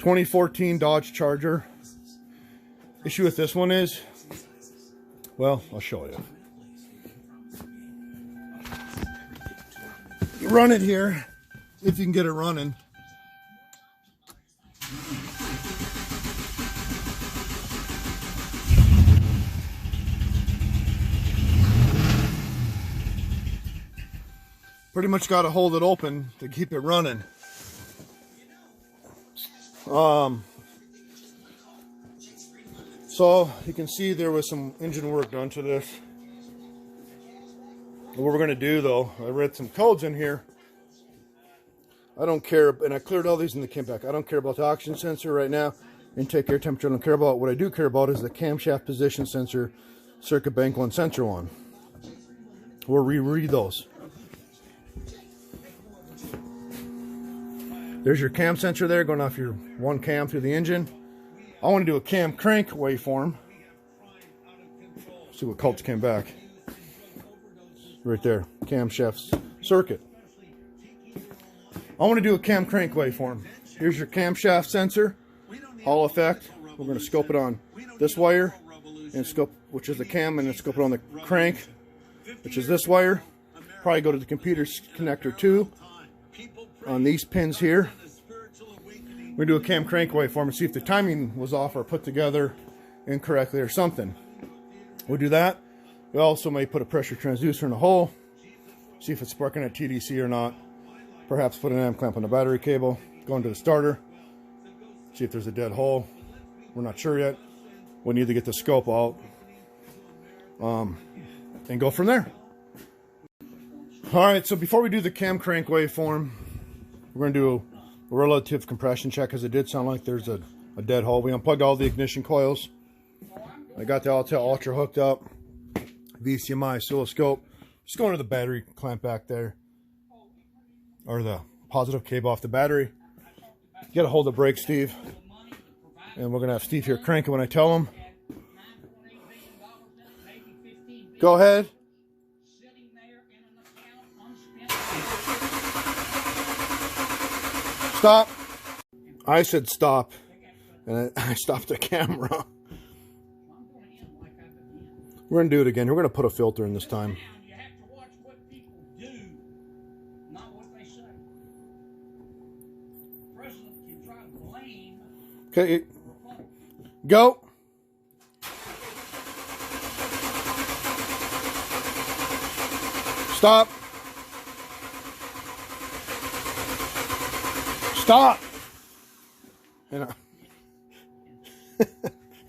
2014 Dodge Charger. Issue with this one is, well, I'll show you. You run it here, if you can get it running. Pretty much got to hold it open to keep it running. So you can see there was some engine work done to this. What we're going to do though, I read some codes in here. I don't care, and I cleared all these in the Kimpack. I don't care about the oxygen sensor right now, intake air temperature. I don't care about. What I do care about is the camshaft position sensor, circuit bank 1, sensor 1. We'll reread those. There's your cam sensor there going off your one cam through the engine. I want to do a cam crank waveform. See what cults came back. Right there, camshaft circuit. I want to do a cam crank waveform. Here's your camshaft sensor, Hall effect. We're going to scope it on this wire, and scope, which is the cam, and then scope it on the crank, which is this wire. Probably go to the computer connector too, on these pins here. We do a cam crank waveform and see if the timing was off or put together incorrectly or something. We'll do that. We also may put a pressure transducer in the hole, see if it's sparking at TDC or not. Perhaps put an amp clamp on the battery cable, go into the starter, see if there's a dead hole. We're not sure yet. We need to get the scope out and go from there. All right, so before we do the cam crank waveform, we're going to do a relative compression check, because it did sound like there's a dead hole. We unplugged all the ignition coils. I got the Altel Ultra hooked up, VCMI oscilloscope. Just going to the battery clamp back there, or the positive cable off the battery. You got to hold the brake, Steve. And we're going to have Steve here crank it when I tell him. Go ahead. Stop. I said stop, and I stopped the camera. We're going to do it again. We're going to put a filter in this time. Okay, go. Stop. Stop. And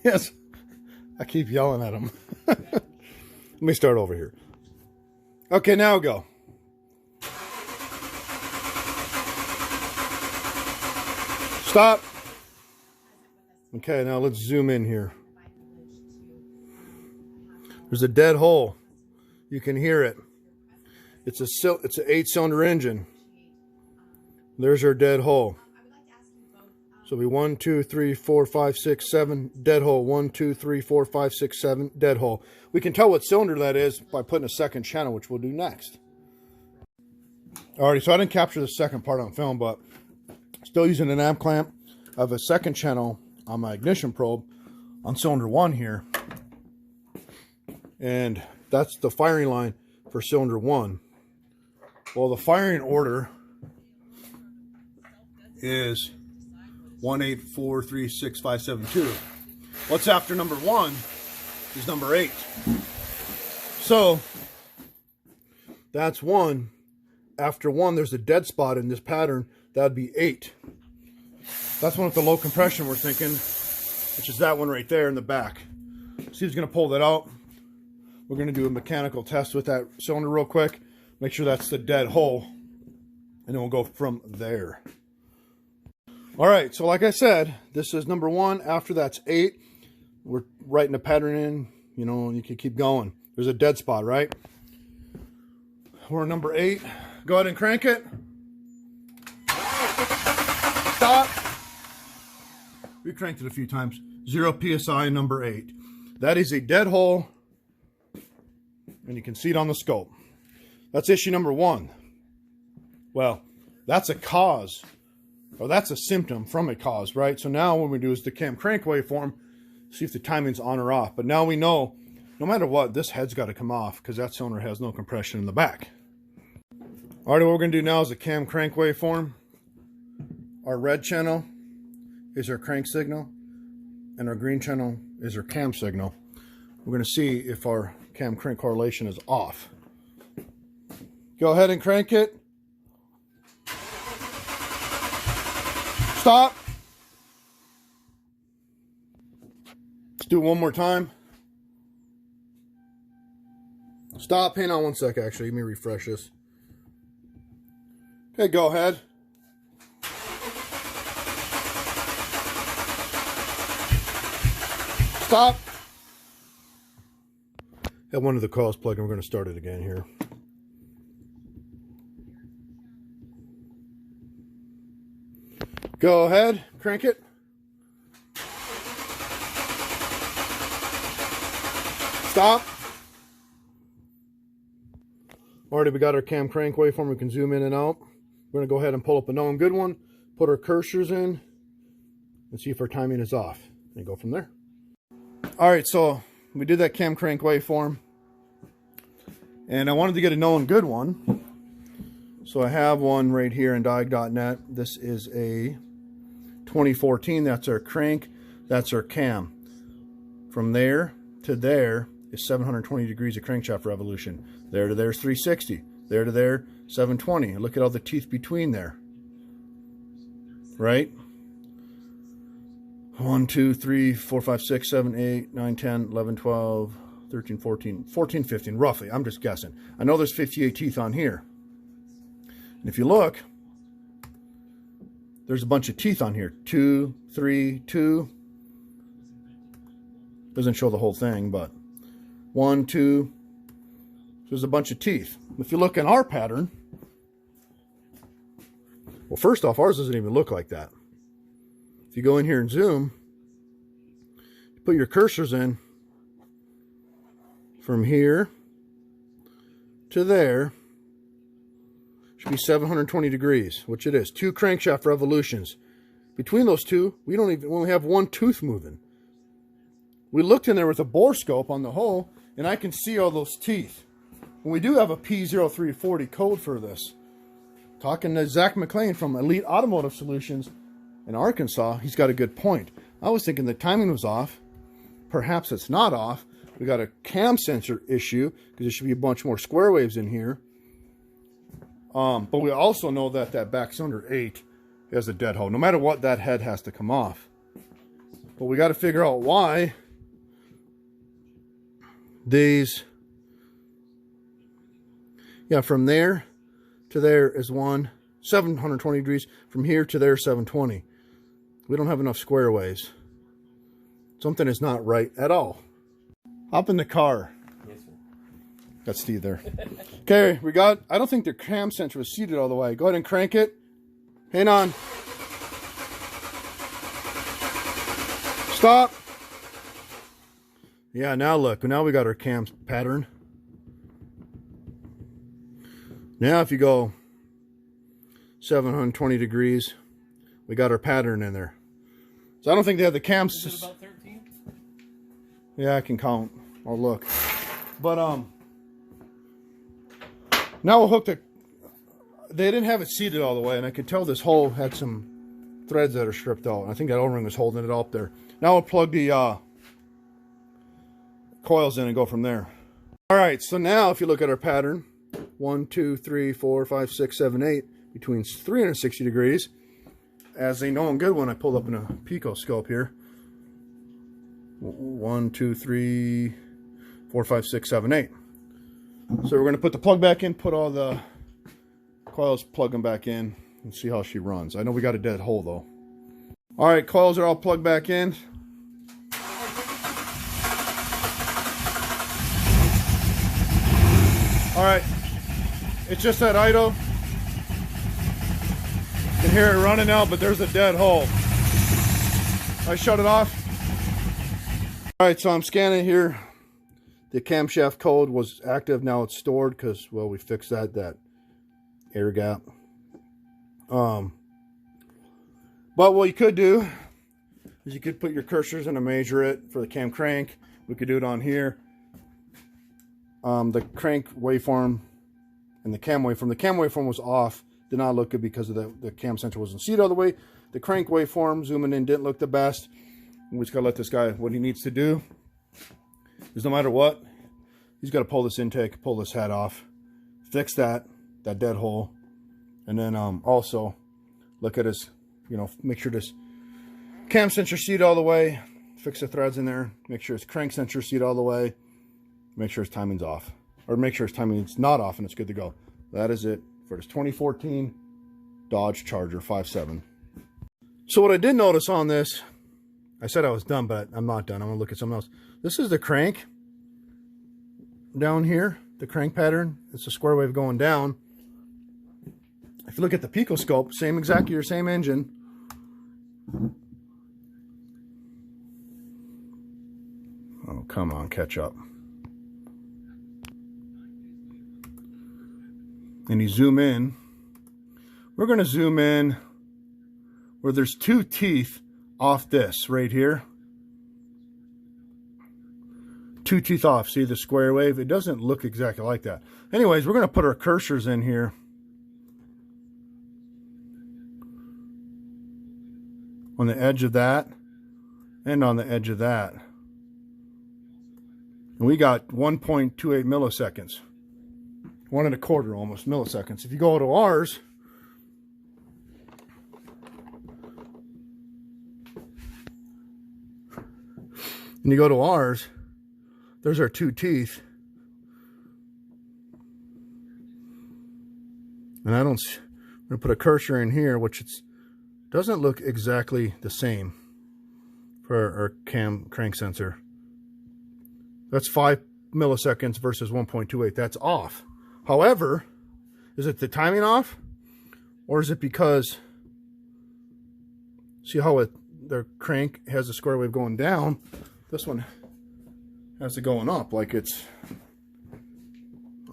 yes, I keep yelling at him. Let me start over here. Okay, now go. Stop. Okay, now let's zoom in here. There's a dead hole. You can hear it. It's an 8-cylinder engine. There's our dead hole. So it'll be 1, 2, 3, 4, 5, 6, 7, dead hole. 1, 2, 3, 4, 5, 6, 7, dead hole. We can tell what cylinder that is by putting a second channel, which we'll do next. Alrighty, so I didn't capture the second part on film, but still using an amp clamp. I have a second channel on my ignition probe on cylinder 1 here. And that's the firing line for cylinder 1. Well, the firing order is 1843652. What's after number 1 is number 8. So that's 1. After 1, there's a dead spot in this pattern. That'd be 8. That's one with the low compression we're thinking, which is that one right there in the back. Steve's going to pull that out. We're going to do a mechanical test with that cylinder real quick. Make sure that's the dead hole. And then we'll go from there. All right, so like I said, this is number 1. After that's 8. We're writing a pattern in, you know, and you can keep going. There's a dead spot, right? We're number 8. Go ahead and crank it. Stop. We cranked it a few times. 0 PSI, number 8. That is a dead hole, and you can see it on the scope. That's issue number 1. Well, that's a cause Or that's a symptom from a cause, right? So now what we do is the cam crank waveform, see if the timing's on or off. But now we know, no matter what, this head's got to come off because that cylinder has no compression in the back. All right, what we're going to do now is the cam crank waveform. Our red channel is our crank signal, and our green channel is our cam signal. We're going to see if our cam crank correlation is off. Go ahead and crank it. Stop. Let's do it one more time. Stop. Hang on one sec, actually. Let me refresh this. Okay, go ahead. Stop. Got one of the coils plugged in. We're going to start it again here. Go ahead, crank it. Stop. Already we got our cam crank waveform. We can zoom in and out. We're going to go ahead and pull up a known good one, put our cursors in, and see if our timing is off, and go from there. All right, so we did that cam crank waveform, and I wanted to get a known good one. So I have one right here in Diag.net. This is a 2014. That's our crank. That's our cam. From there to there is 720 degrees of crankshaft revolution. There to there is 360. There to there, 720. Look at all the teeth between there. Right? 1, 2, 3, 4, 5, 6, 7, 8, 9, 10, 11, 12, 13, 14, 14, 15, roughly. I'm just guessing. I know there's 58 teeth on here. And if you look, there's a bunch of teeth on here. 2, 3, 2. Doesn't show the whole thing, but 1, 2. There's a bunch of teeth. If you look in our pattern, well, first off, ours doesn't even look like that. If you go in here and zoom, you put your cursors in from here to there, should be 720 degrees, which it is. 2 crankshaft revolutions. Between those two, we only have one tooth moving. We looked in there with a bore scope on the hole, and I can see all those teeth. And we do have a P0340 code for this. Talking to Zach McLean from Elite Automotive Solutions in Arkansas, he's got a good point. I was thinking the timing was off. Perhaps it's not off. We got a cam sensor issue because there should be a bunch more square waves in here. But we also know that that back cylinder 8 has a dead hole. No matter what, that head has to come off. But we got to figure out why these, from there to there is 720 degrees. From here to there, 720. We don't have enough square waves. Something is not right at all. Hop in the car. Yes, sir. Got Steve there. Okay, I don't think the cam sensor was seated all the way. Go ahead and crank it. Hang on. Stop. Yeah, now look. Now we got our cam pattern. Now if you go 720 degrees, we got our pattern in there. So I don't think they have the cams. Is it about 13? Yeah, I can count. I'll look. But now we'll hook the. They didn't have it seated all the way, and I could tell this hole had some threads that are stripped out. I think that O-ring was holding it up there. Now we'll plug the coils in and go from there. All right. So now, if you look at our pattern, 1, 2, 3, 4, 5, 6, 7, 8, between 360 degrees. As a known good one, I pulled up in a Pico scope here. 1, 2, 3, 4, 5, 6, 7, 8. So we're going to put the plug back in, put all the coils, plug them back in, and see how she runs. I know we got a dead hole though. All right, coils are all plugged back in. All right, it's just that idle. You can hear it running out, but there's a dead hole. I shut it off. All right, so I'm scanning here. The camshaft code was active. Now it's stored because, well, we fixed that air gap. But what you could do is you could put your cursors in and measure it for the cam crank. We could do it on here. The crank waveform and the cam waveform. The cam waveform was off. Did not look good because of the cam sensor wasn't seated all the way. The crank waveform zooming in didn't look the best. We just gotta let this guy, what he needs to do is no matter what, he's got to pull this intake, pull this head off, fix that dead hole, and then also look at his, you know, make sure this cam sensor seat all the way, fix the threads in there, make sure his crank sensor seat all the way, make sure his timing's off, or make sure his timing's not off and it's good to go. That is it for this 2014 Dodge Charger 5.7. So what I did notice on this, I said I was done, but I'm not done. I'm gonna look at something else. This is the crank down here, the crank pattern. It's a square wave going down. If you look at the Picoscope, same exact year, same engine. Oh, come on, catch up. And you zoom in. We're gonna zoom in where there's two teeth off this right here. Two teeth off. See the square wave? It doesn't look exactly like that. Anyways, we're going to put our cursors in here. On the edge of that and on the edge of that. And we got 1.28 milliseconds. 1.25 almost milliseconds. If you go to ours, and you go to ours, there's our two teeth. And I'm going to put a cursor in here, which doesn't look exactly the same for our crank sensor. That's 5 milliseconds versus 1.28. That's off. However, is it the timing off? Or is it because, see how the crank has a square wave going down? This one has it going up, like it's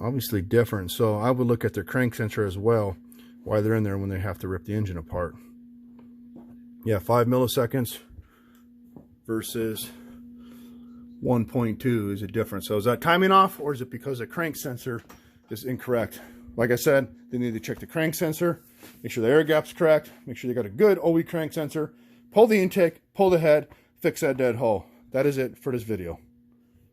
obviously different. So I would look at their crank sensor as well, why they're in there when they have to rip the engine apart. Yeah, 5 milliseconds versus 1.2 is a difference. So is that timing off, or is it because the crank sensor is incorrect? Like I said, they need to check the crank sensor, make sure the air gap's correct, make sure they got a good OE crank sensor, pull the intake, pull the head, fix that dead hole. That is it for this video.